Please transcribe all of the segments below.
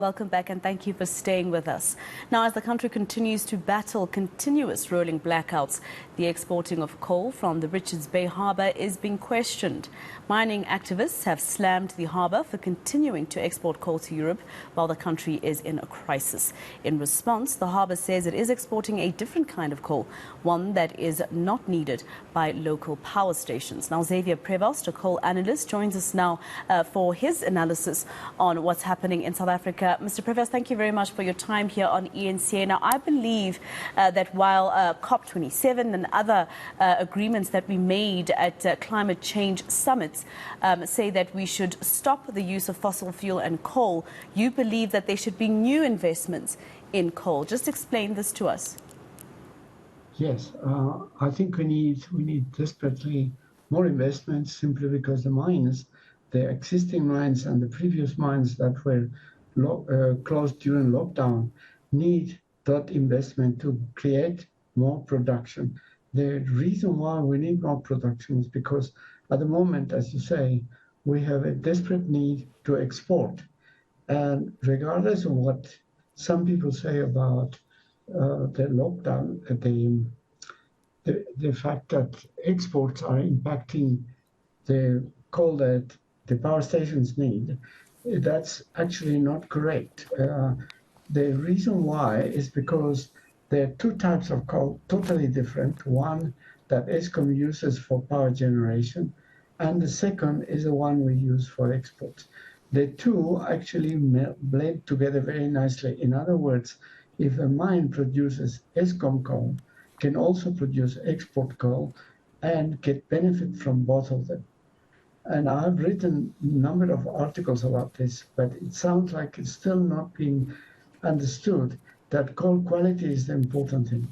Welcome back and thank you for staying with us. Now, as the country continues to battle continuous rolling blackouts, the exporting of coal from the Richards Bay Harbour is being questioned. Mining activists have slammed the harbour for continuing to export coal to Europe while the country is in a crisis. In response, the harbour says it is exporting a different kind of coal, one that is not needed by local power stations. Now, Xavier Prevost, a coal analyst, joins us now for his analysis on what's happening in South Africa. Mr. Prevost, thank you very much for your time here on eNCA. Now, I believe that while COP27 and other agreements that we made at climate change summits say that we should stop the use of fossil fuel and coal, you believe that there should be new investments in coal. Just explain this to us. Yes, I think we need desperately more investments simply because the existing mines and the previous mines that were closed during lockdown need that investment to create more production. The reason why we need more production is because at the moment, as you say, we have a desperate need to export. And regardless of what some people say about the lockdown, the fact that exports are impacting the coal that the power stations need, that's actually not correct. The reason why is because there are two types of coal, totally different. One that Eskom uses for power generation, and the second is the one we use for exports. The two actually blend together very nicely. In other words, if a mine produces Eskom coal, can also produce export coal and get benefit from both of them. And I've written a number of articles about this, but it sounds like it's still not being understood that coal quality is the important thing.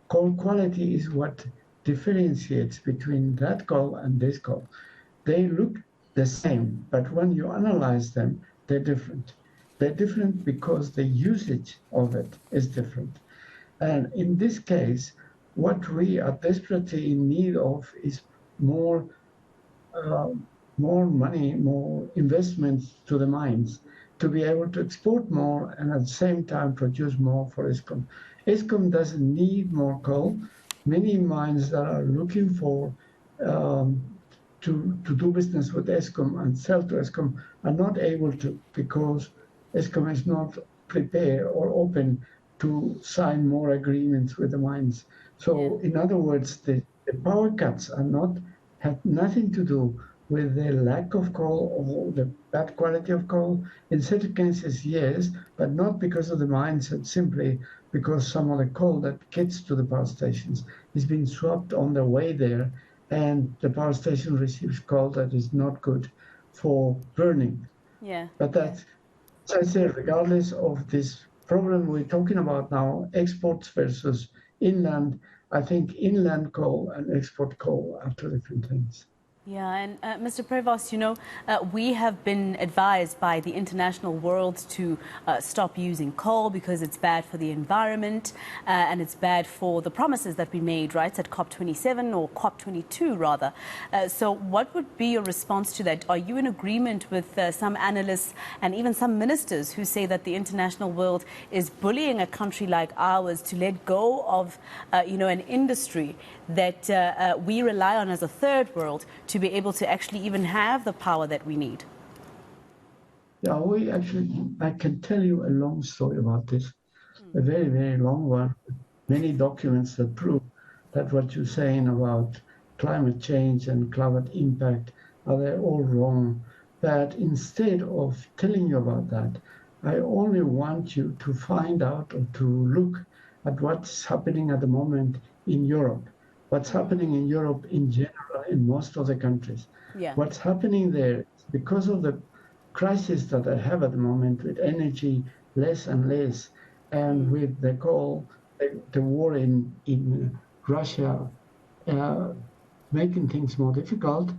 Coal quality is what differentiates between that coal and this coal. They look the same, but when you analyze them, they're different. They're different because the usage of it is different. And in this case, what we are desperately in need of is more money, more investments to the mines to be able to export more and at the same time produce more for Eskom. Eskom doesn't need more coal. Many mines that are looking for to do business with Eskom and sell to Eskom are not able to because Eskom is not prepared or open to sign more agreements with the mines. So in other words, the power cuts have nothing to do with the lack of coal or the bad quality of coal. In certain cases, yes, but not because of the mines, it's simply because some of the coal that gets to the power stations is being swapped on the way there, and the power station receives coal that is not good for burning. But that's, as I say, regardless of this problem we're talking about now, exports versus inland, I think inland coal and export coal are two different things. Yeah, and Mr. Prevost, you know, we have been advised by the international world to stop using coal because it's bad for the environment and it's bad for the promises that we made, right, at COP27 or COP22 rather. So what would be your response to that? Are you in agreement with some analysts and even some ministers who say that the international world is bullying a country like ours to let go of, an industry that we rely on as a third world to be able to actually even have the power that we need? Yeah, I can tell you a long story about this, a very, very long one, many documents that prove that what you're saying about climate change and climate impact they're all wrong. But instead of telling you about that, I only want you to find out or to look at what's happening at the moment in Europe. What's happening in Europe in general, in most of the countries. What's happening there is because of the crisis that I have at the moment with energy less and less, and with the coal, the war in Russia making things more difficult,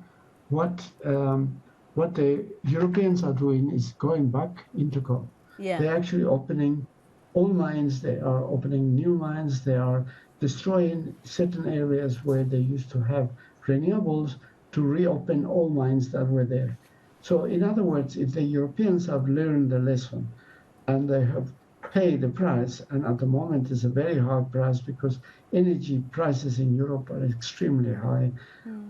what the Europeans are doing is going back into coal. They're actually opening old mines, they are opening new mines, they are destroying certain areas where they used to have renewables to reopen all mines that were there. So in other words, if the Europeans have learned the lesson and they have paid the price. And at the moment, it's a very high price because energy prices in Europe are extremely high.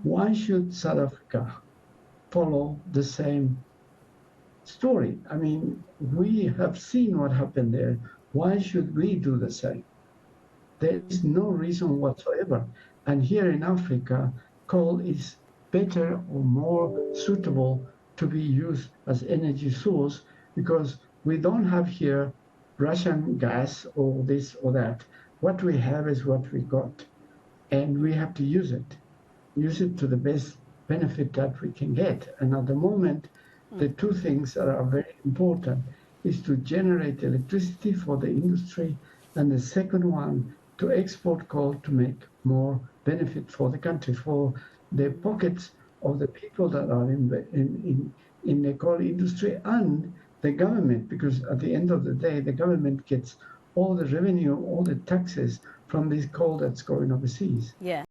Why should South Africa follow the same story? I mean, we have seen what happened there. Why should we do the same? There is no reason whatsoever. And here in Africa, coal is better or more suitable to be used as energy source because we don't have here Russian gas or this or that. What we have is what we got, and we have to use it to the best benefit that we can get. And at the moment, the two things that are very important is to generate electricity for the industry, and the second one, to export coal to make more benefit for the country, for the pockets of the people that are in the coal industry and the government, because at the end of the day, the government gets all the revenue, all the taxes from this coal that's going overseas. Yeah.